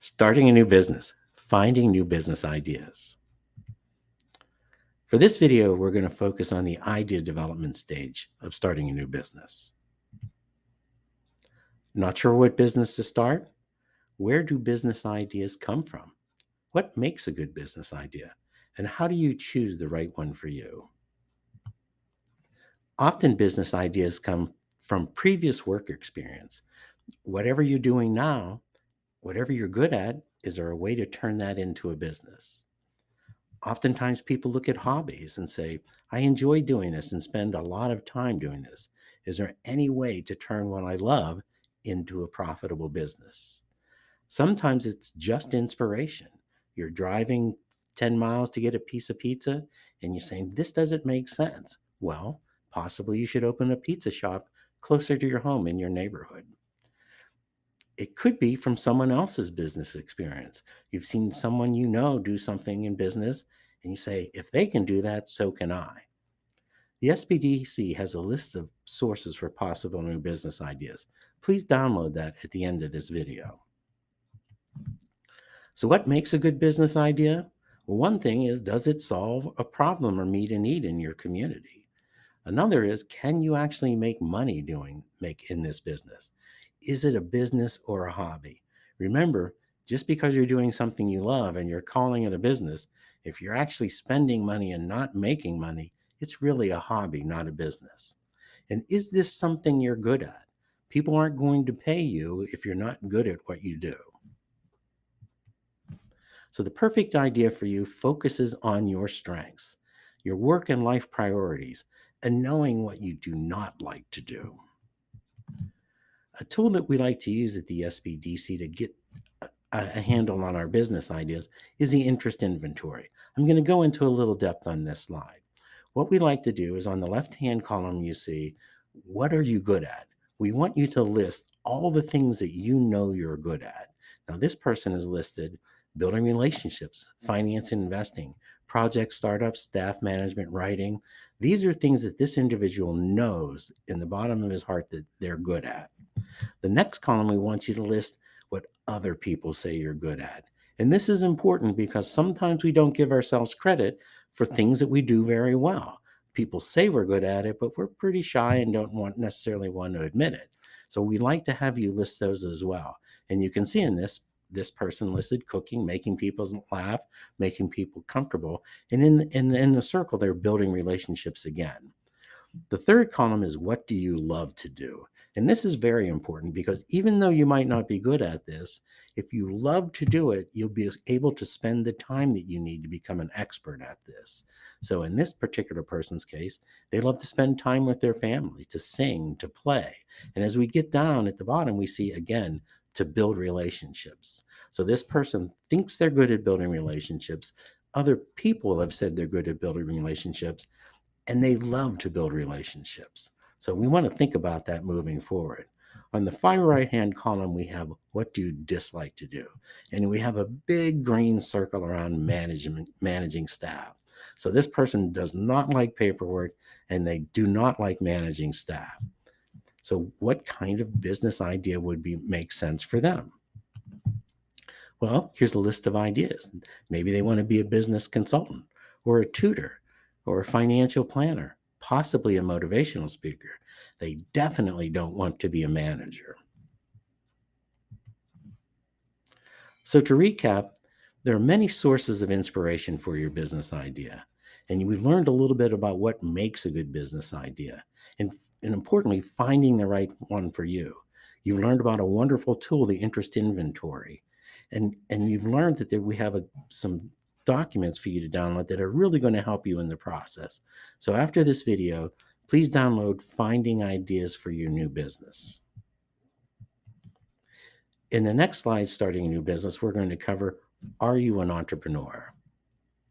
Starting a new business, finding new business ideas. For this video, we're going to focus on the idea development stage of starting a new business. Not sure what business to start? Where do business ideas come from? What makes a good business idea? And how do you choose the right one for you? Often business ideas come from previous work experience. Whatever you're doing now, whatever you're good at, is there a way to turn that into a business? Oftentimes people look at hobbies and say, I enjoy doing this and spend a lot of time doing this. Is there any way to turn what I love into a profitable business? Sometimes it's just inspiration. You're driving 10 miles to get a piece of pizza and you're saying, this doesn't make sense. Well, possibly you should open a pizza shop closer to your home in your neighborhood. It could be from someone else's business experience. You've seen someone you know do something in business, and you say, if they can do that, so can I. The SBDC has a list of sources for possible new business ideas. Please download that at the end of this video. So what makes a good business idea? Well, one thing is, does it solve a problem or meet a need in your community? Another is, can you actually make money in this business? Is it a business or a hobby? Remember, just because you're doing something you love and you're calling it a business, if you're actually spending money and not making money, it's really a hobby, not a business. And is this something you're good at? People aren't going to pay you if you're not good at what you do. So the perfect idea for you focuses on your strengths, your work and life priorities, and knowing what you do not like to do. A tool that we like to use at the SBDC to get a handle on our business ideas is the interest inventory. I'm going to go into a little depth on this slide. What we like to do is on the left-hand column, you see, what are you good at? We want you to list all the things that you know you're good at. Now, this person is listed building relationships, finance and investing, project startups, staff management, writing. These are things that this individual knows in the bottom of his heart that they're good at. The next column, we want you to list what other people say you're good at. And this is important because sometimes we don't give ourselves credit for things that we do very well. People say we're good at it, but we're pretty shy and don't necessarily want to admit it. So we like to have you list those as well. And you can see in this person listed cooking, making people laugh, making people comfortable. And in the circle, they're building relationships again. The third column is, what do you love to do? And this is very important because even though you might not be good at this, if you love to do it, you'll be able to spend the time that you need to become an expert at this. So in this particular person's case, they love to spend time with their family, to sing, to play. And as we get down at the bottom, we see again, to build relationships. So this person thinks they're good at building relationships. Other people have said they're good at building relationships, and they love to build relationships. So we want to think about that moving forward. On the far right-hand column, we have what do you dislike to do? And we have a big green circle around managing staff. So this person does not like paperwork and they do not like managing staff. So what kind of business idea would make sense for them? Well, here's a list of ideas. Maybe they want to be a business consultant or a tutor or a financial planner, possibly a motivational speaker. They definitely don't want to be a manager. So to recap, there are many sources of inspiration for your business idea. And we've learned a little bit about what makes a good business idea. And importantly, finding the right one for you. You've learned about a wonderful tool, the interest inventory. And you've learned that we have some documents for you to download that are really going to help you in the process. So after this video, please download Finding Ideas for Your New Business. In the next slide, Starting a New Business, we're going to cover, are you an entrepreneur?